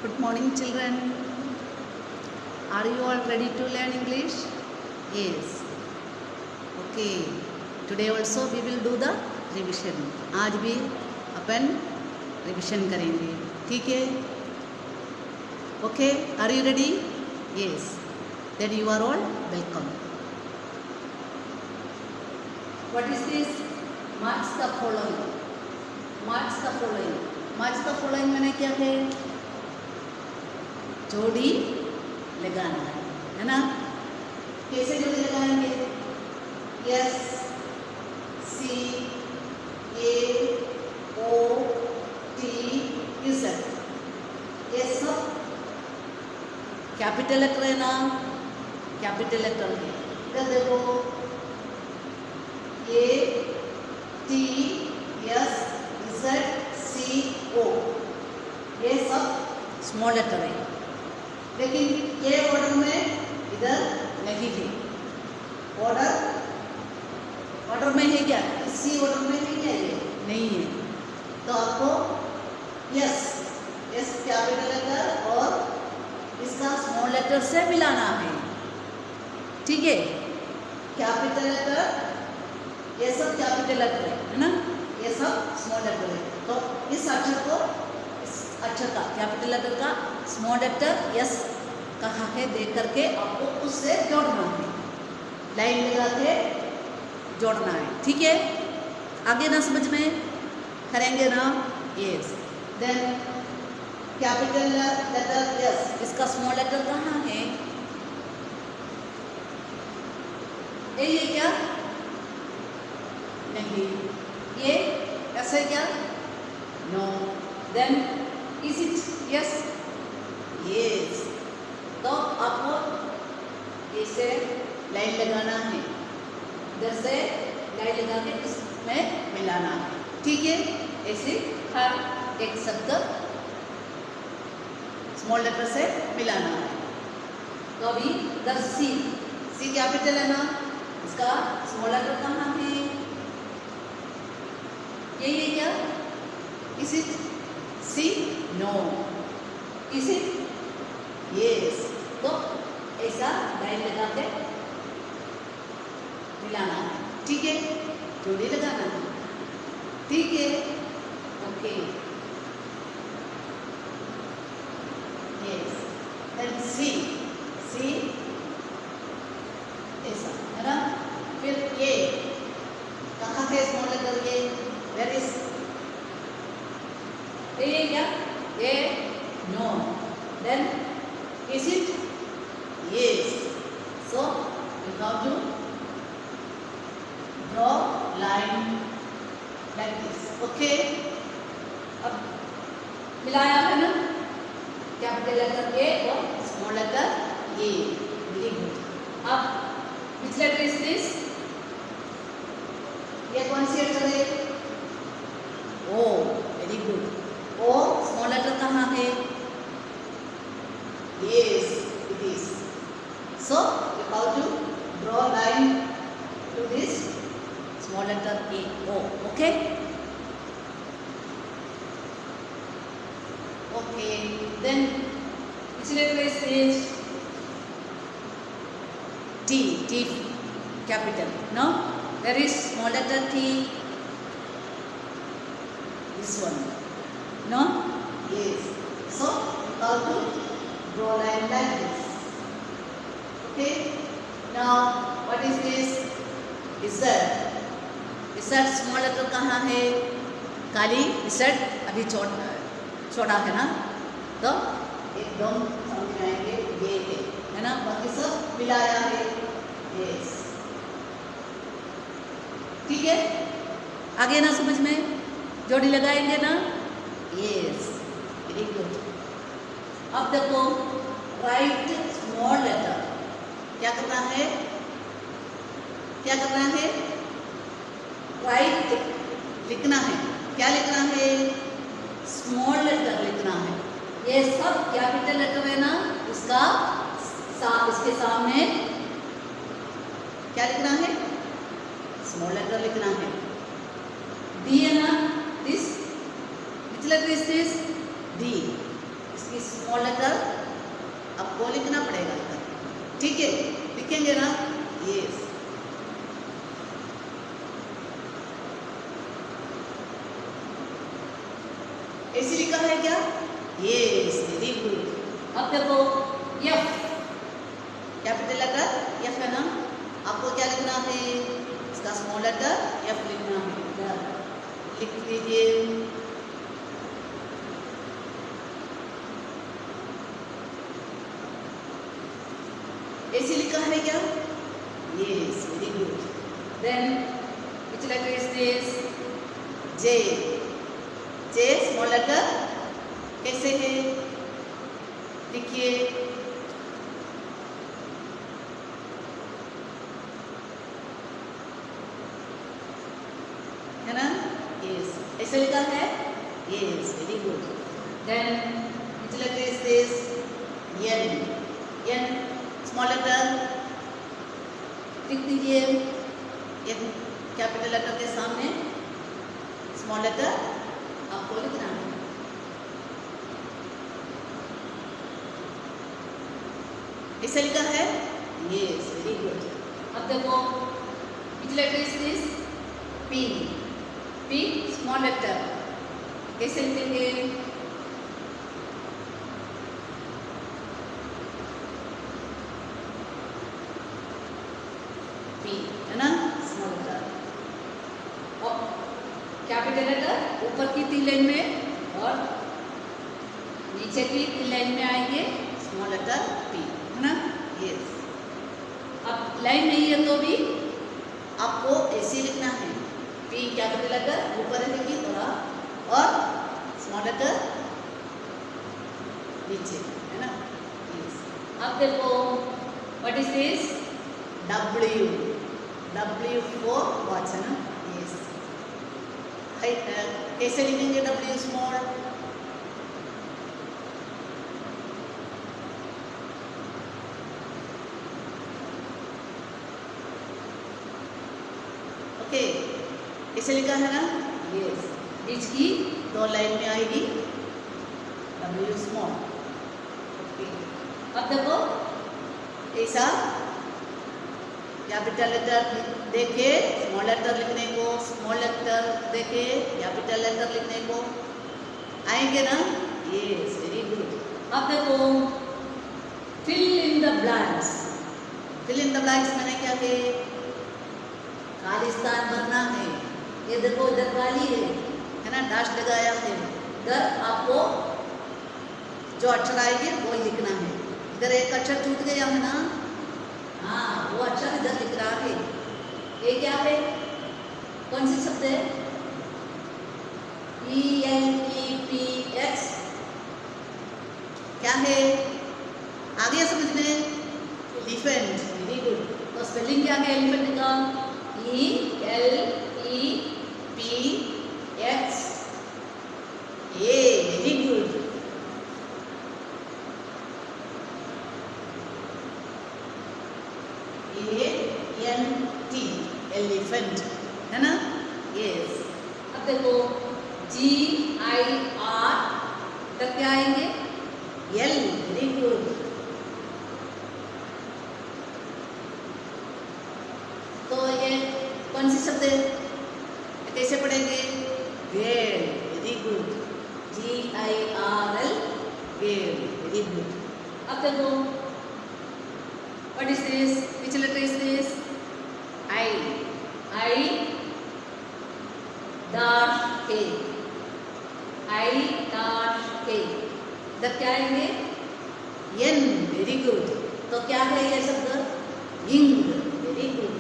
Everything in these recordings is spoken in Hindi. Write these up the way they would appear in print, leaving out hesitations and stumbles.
Good morning, children. Are you all ready to learn English? Yes. Okay. Today also we will do the revision. आज भी अपन revision करेंगे, ठीक है? Okay. Are you ready? Yes. Then you are all welcome. What is this? Match the following. Match the following. Match the following मैंने क्या है? जोड़ी लगाना है ना? कैसे जोड़ी लगाएंगे? S C A O T Z. ये सब कैपिटल लेटर है ना? कैपिटल लेटर है. इधर देखो A T S Z C O. ये सब स्मॉल लेटर है. लेकिन ये ऑर्डर में इधर नहीं है. ऑर्डर में है क्या? इसी ऑर्डर में है क्या? ये नहीं है. तो आपको यस कैपिटल लेटर और इसका स्मॉल लेटर से मिलाना है, ठीक है? कैपिटल लेटर ये सब कैपिटल लेटर है ना? ये सब स्मॉल लेटर है. तो इस अक्षर को अक्षर का कैपिटल लेटर का स्मॉल लेटर यस कहाँ है देख करके आपको उससे जोड़ना है. लाइन लगा के जोड़ना है, ठीक है? आगे ना समझ में करेंगे ना? Yes. Then capital letter yes, इसका स्मॉल लेटर कहाँ है? ये क्या? नहीं. ये ऐसे क्या? No. Then is it yes? Yes. तो आपको इसे लाइन लगाना है, इधर से लाइन लगा के इसमें मिलाना है, ठीक है? ऐसे हर एक शब्द स्मॉल लेटर से मिलाना है. तो अभी इधर सी कैपिटल है ना? इसका स्मॉल लेटर कहाँ है? यही है क्या? Is it C? No. Is it? Yes. तो ऐसा लाइन लगा के मिलाना है, ठीक है? जोड़ी लगाना है, ठीक है? ओके. यस. देन सी ऐसा है ना? फिर ये कहाँ है स्मॉल लेटर? ये वेयर इज? ये क्या? ये no. Then is it? Yes. So you have to draw line like this. Okay. अब मिलाया है ना? कैपिटल लेटर A और small letter A. Very good. अब which letter is this? ये कौन सी लेटर है? O. Very good. O small letter कहाँ है? Yes, it is. So you have to draw a line to this small letter A, O. Okay? Okay. Then which letter is this? T capital. No? There is small letter T. This one. No? Yes. So you have to draw line like this. Okay. Now what is this? Z small letter कहाँ है? खाली Z अभी छोड़ा है ना? तो एकदम समझ आएंगे ये है ना? बाकी सब मिलाया है. यस. ठीक है? आगे ना समझ में जोड़ी लगाएंगे ना? यस. Very good. अब देखो राइट स्मॉल लेटर क्या करना है? क्या करना है? राइट लिखना है. क्या लिखना है? स्मॉल लेटर लिखना है. ये सब कैपिटल लेटर है ना? इसके सामने क्या लिखना है? स्मॉल लेटर लिखना है. डी है ना? This which letter is this? D. इसकी स्मॉल लेटर आपको लिखना पड़ेगा इधर, ठीक है? लिखेंगे ना? यस। ऐसे लिखा है क्या? Yes, very good. अब देखो एफ, कैपिटल लेटर एफ है ना, आपको क्या लिखना है? इसका स्मॉल लेटर एफ लिखना है, इधर लिख लीजिए। ऐसे लिखा है क्या? Yes, very good. Then which letter is this? J, J small letter कैसे है? लिखिए। है ना? यस, ऐसे लिखा है? Yes, very good. Then which letter is this? N, N small letter लिख दीजिए। N कैपिटल लेटर के सामने स्मॉल लेटर आपको लिखना है। ऐसे लिखा है? Yes, very good. अब देखो which letter is this? P, P small letter कैसे लिखेंगे? P है ना, स्मॉल लेटर। और कैपिटल लेटर ऊपर की 3 लाइन में और नीचे की 3 लाइन में आएंगे स्मॉल लेटर P, है ना? यस। अब लाइन नहीं है तो भी आपको ऐसे लिखना है। P कैपिटल लेटर ऊपर रहेगी थोड़ा और स्मॉल लेटर नीचे, है ना? यस। अब देखो what is this? W, W for watch, है ना? यस। कैसे लिखेंगे W स्मॉल? ओके, कैसे लिखा है ना? यस, बीच की 2 लाइन में आएगी W स्मॉल। ओके, अब देखो ऐसा कैपिटल लेटर देखे स्मॉल लेटर लिखने को, स्मॉल लेटर देखे कैपिटल लेटर लिखने को आएंगे ना? Yes, very good. अब देखो fill in the blanks. Fill in the blanks मैंने क्या है? खाली स्थान भरना है। ये देखो इधर खाली है ना, डैश लगाया है। इधर आपको जो अक्षर आएंगे वो लिखना है। इधर एक अक्षर छूट गया है ना, हाँ वो अक्षर इधर लिख रहा है। ये क्या है? कौन सी शब्द है? ELEPX क्या है? आ गया समझ में? Elephant, very good. तो स्पेलिंग क्या है एलिफेंट का? ELEPX, ए, वेरी गुड। ANT एलिफेंट, है ना? यस। अब देखो GIR तक क्या आएंगे? L, very good. तो ये कौन सी शब्द है? कैसे पढ़ेंगे? Girl, very good. GIRL, girl, very good. अब देखो what is this? Which letter is this? I, I dash K, I dash K। इधर क्या आएंगे? N, very good. तो क्या है ये शब्द? इंग, very good.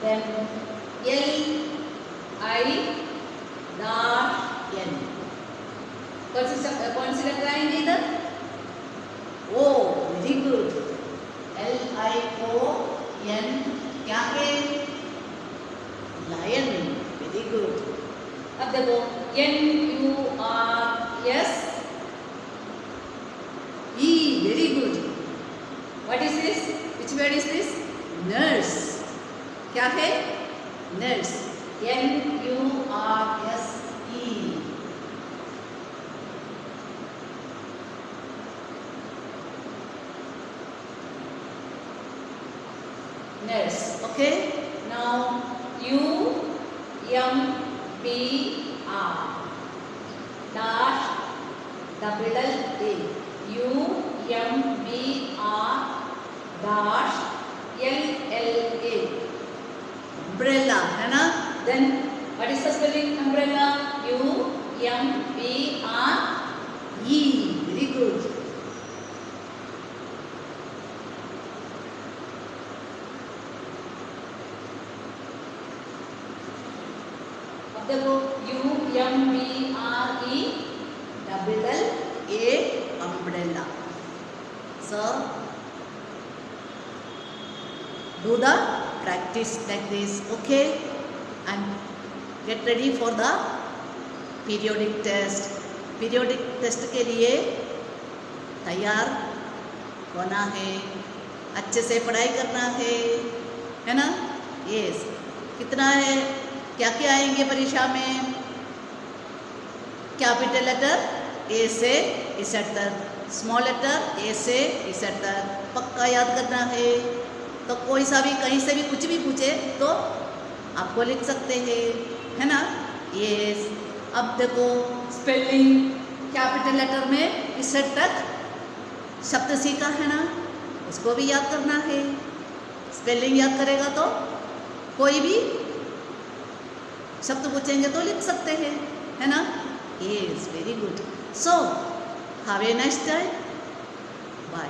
Then LI dash N, कौन सी लेटर आएंगे इधर? O, very good. LION क्या है? Lion, very good. अब देखो NURS E, very good. What is this? Which word is this? Nurse, क्या है? Nurse. N-U-R-S-E. Nurse. Okay. Now U-M-B-R dash double L-A. U-M-B-R dash L-L-A. Umbrella, है ना? Then what is the spelling umbrella? U-M-B-R-E. Very good. अब देखो U-M-B-R-E double L-A umbrella. So do the practice like this, okay? And get ready for the periodic test. Periodic test के लिए तैयार होना है, अच्छे से पढ़ाई करना है ना? यस. कितना है, क्या क्या आएंगे परीक्षा में? कैपिटल लेटर ए से इसेट तक, स्मॉल लेटर ए से इसेट तक पक्का याद करना है. तो कोई सा भी कहीं से भी कुछ भी पूछे तो आपको लिख सकते हैं, है ना? यस. अब देखो स्पेलिंग कैपिटल लेटर में इसेट तक शब्द सीखा है ना, उसको भी याद करना है. स्पेलिंग याद करेगा तो कोई भी शब्द पूछेंगे तो लिख सकते हैं, है ना? Yes, very good. So have a nice time. Bye.